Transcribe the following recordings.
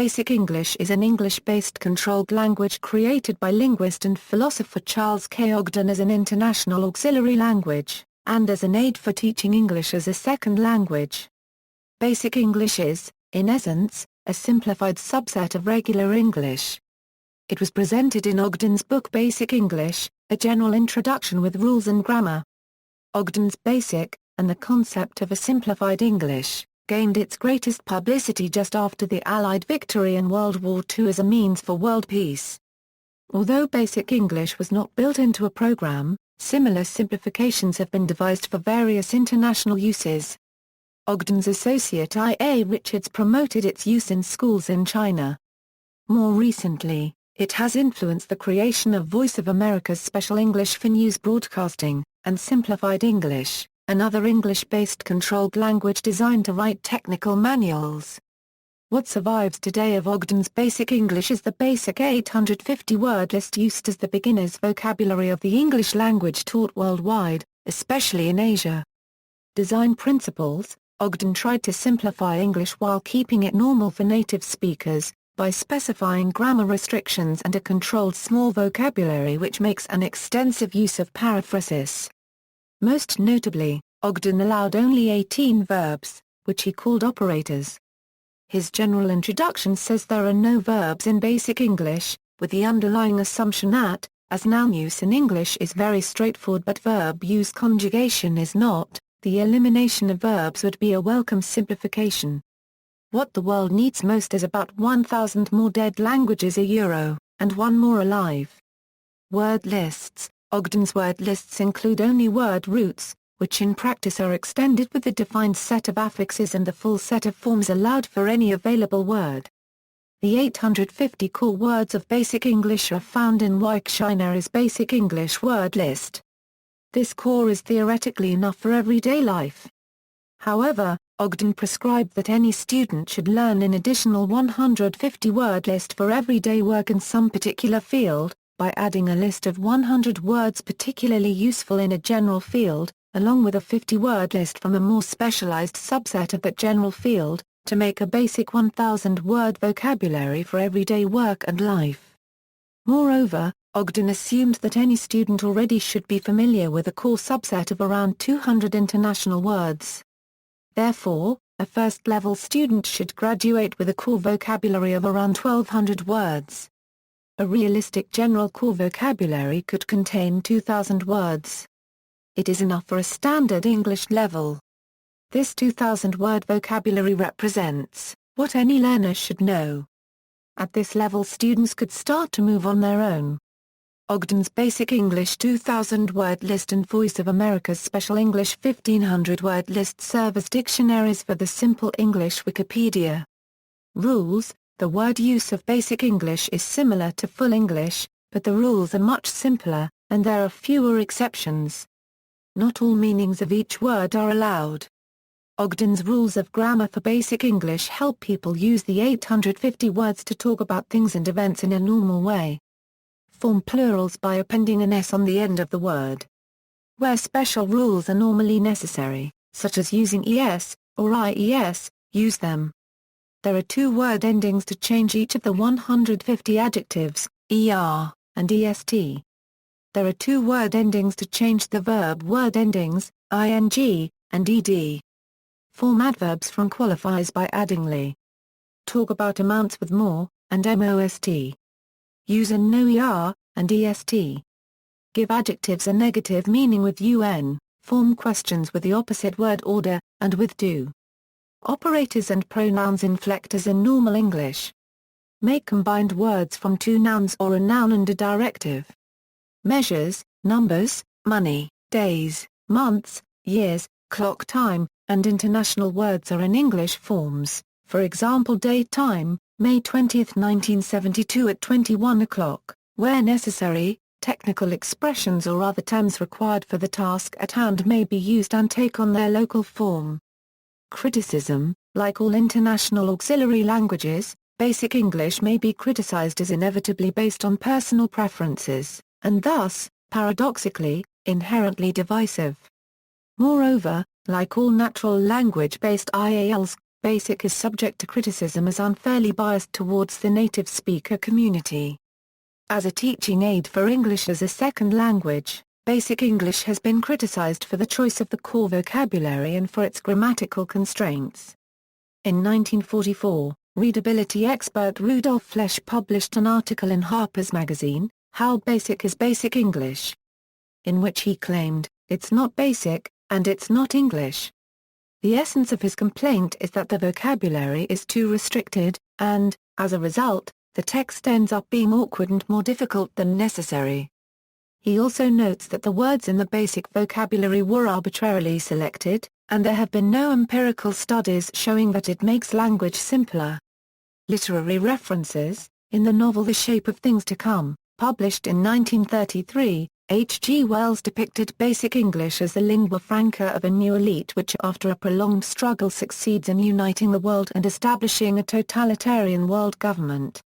Basic English is an English-based controlled language created by linguist and philosopher Charles Kay Ogden as an international auxiliary language, and as an aid for teaching English as a second language. Basic English is, in essence, a simplified subset of regular English. It was presented in Ogden's book Basic English, a general introduction with rules and grammar. Ogden's Basic, and the concept of a simplified English, gained its greatest publicity just after the Allied victory in World War II as a means for world peace. Although Basic English was not built into a program, similar simplifications have been devised for various international uses. Ogden's associate I.A. Richards promoted its use in schools in China. More recently, it has influenced the creation of Voice of America's Special English for News Broadcasting, and Simplified English, another English-based controlled language designed to write technical manuals. What survives today of Ogden's Basic English is the basic 850-word list used as the beginner's vocabulary of the English language taught worldwide, especially in Asia. Design principles: Ogden tried to simplify English while keeping it normal for native speakers, by specifying grammar restrictions and a controlled small vocabulary which makes an extensive use of periphrasis. Most notably, Ogden allowed only 18 verbs, which he called operators. His general introduction says there are no verbs in Basic English, with the underlying assumption that, as noun use in English is very straightforward but verb use conjugation is not, the elimination of verbs would be a welcome simplification. What the world needs most is about 1,000 more dead languages and one more alive. Word lists: Ogden's word lists include only word roots, which in practice are extended with the defined set of affixes and the full set of forms allowed for any available word. The 850 core words of Basic English are found in Wiktionary's Basic English word list. This core is theoretically enough for everyday life. However, Ogden prescribed that any student should learn an additional 150 word list for everyday work in some particular field, by adding a list of 100 words particularly useful in a general field, along with a 50-word list from a more specialized subset of that general field, to make a basic 1,000-word vocabulary for everyday work and life. Moreover, Ogden assumed that any student already should be familiar with a core subset of around 200 international words. Therefore, a first-level student should graduate with a core vocabulary of around 1,200 words. A realistic general core vocabulary could contain 2,000 words. It is enough for a standard English level. This 2,000-word vocabulary represents what any learner should know. At this level, students could start to move on their own. Ogden's Basic English 2,000-word list and Voice of America's Special English 1,500-word list serve as dictionaries for the Simple English Wikipedia. Rules: the word use of Basic English is similar to Full English, but the rules are much simpler, and there are fewer exceptions. Not all meanings of each word are allowed. Ogden's rules of grammar for Basic English help people use the 850 words to talk about things and events in a normal way. Form plurals by appending an s on the end of the word. Where special rules are normally necessary, such as using es, or ies, use them. There are two word endings to change each of the 150 adjectives, er, and est. There are two word endings to change the verb word endings, ing, and ed. Form adverbs from qualifiers by adding ly. Talk about amounts with more, and most. Use and no er, and est. Give adjectives a negative meaning with un, form questions with the opposite word order, and with do. Operators and pronouns inflect as in normal English. Make combined words from two nouns or a noun and a directive. Measures, numbers, money, days, months, years, clock time, and international words are in English forms, for example date time, May 20, 1972 at 21 o'clock, where necessary, technical expressions or other terms required for the task at hand may be used and take on their local form. Criticism: like all international auxiliary languages, Basic English may be criticized as inevitably based on personal preferences, and thus, paradoxically, inherently divisive. Moreover, like all natural language-based IALs, BASIC is subject to criticism as unfairly biased towards the native speaker community. As a teaching aid for English as a second language, Basic English has been criticized for the choice of the core vocabulary and for its grammatical constraints. In 1944, readability expert Rudolf Flesch published an article in Harper's Magazine, How Basic is Basic English?, in which he claimed, "It's not basic, and it's not English." The essence of his complaint is that the vocabulary is too restricted, and, as a result, the text ends up being awkward and more difficult than necessary. He also notes that the words in the basic vocabulary were arbitrarily selected, and there have been no empirical studies showing that it makes language simpler. Literary references: in the novel The Shape of Things to Come, published in 1933, H. G. Wells depicted Basic English as the lingua franca of a new elite which after a prolonged struggle succeeds in uniting the world and establishing a totalitarian world government.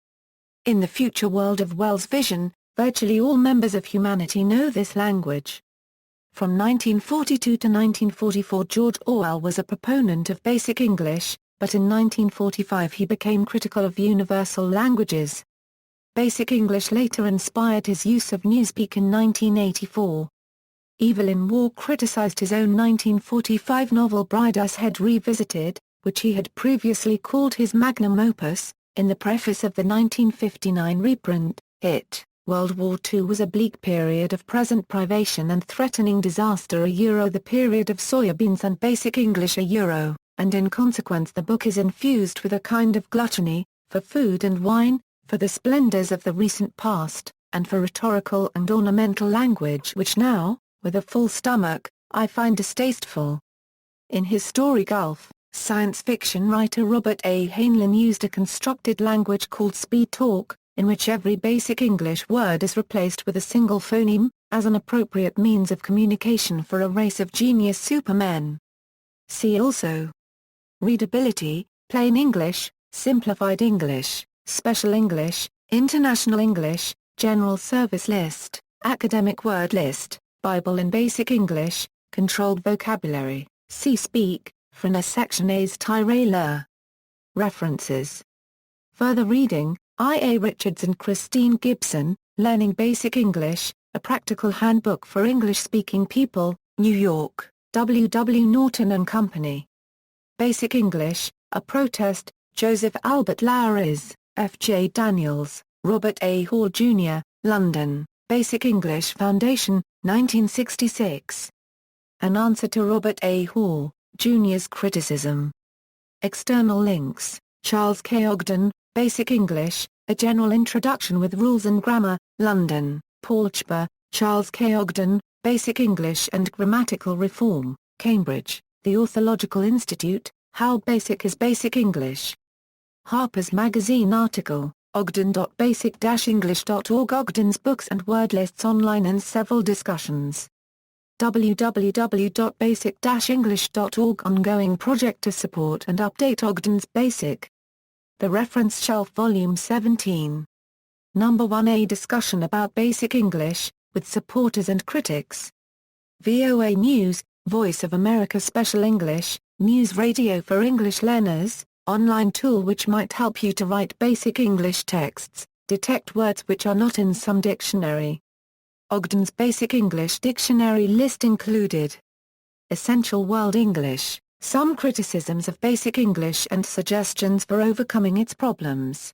In the future world of Wells' vision, virtually all members of humanity know this language. From 1942 to 1944 George Orwell was a proponent of Basic English, but in 1945 he became critical of universal languages. Basic English later inspired his use of Newspeak in 1984. Evelyn Waugh criticized his own 1945 novel Brideshead Revisited, which he had previously called his magnum opus. In the preface of the 1959 reprint, it, World War II was a bleak period of present privation and threatening disaster the period of soybeans and Basic English and in consequence the book is infused with a kind of gluttony, for food and wine, for the splendors of the recent past, and for rhetorical and ornamental language which now, with a full stomach, I find distasteful. In his story Gulf, science fiction writer Robert A. Heinlein used a constructed language called speed talk, in which every Basic English word is replaced with a single phoneme, as an appropriate means of communication for a race of genius supermen. See also: Readability, Plain English, Simplified English, Special English, International English, General Service List, Academic Word List, Bible in Basic English, Controlled Vocabulary, See Speak, Frena Section A's Tyrell. References. Further reading: I. A. Richards and Christine Gibson, Learning Basic English, A Practical Handbook for English-Speaking People, New York, W. W. Norton and Company. Basic English, A Protest, Joseph Albert Lowries, F. J. Daniels, Robert A. Hall, Jr., London, Basic English Foundation, 1966. An answer to Robert A. Hall, Jr.'s criticism. External links: Charles Kay Ogden, Basic English, A General Introduction with Rules and Grammar, London, Porchba, Charles Kay Ogden, Basic English and Grammatical Reform, Cambridge, The Orthological Institute, How Basic is Basic English. Harper's Magazine article, Ogden.basic-english.org. Ogden's books and word lists online and several discussions. www.basic-english.org. Ongoing project to support and update Ogden's Basic. The Reference Shelf Volume 17. Number 1A Discussion about Basic English, with supporters and critics. VOA News, Voice of America Special English, News Radio for English Learners, online tool which might help you to write basic English texts, detect words which are not in some dictionary. Ogden's Basic English Dictionary list included. Essential World English, Some Criticisms of Basic English and Suggestions for Overcoming Its Problems.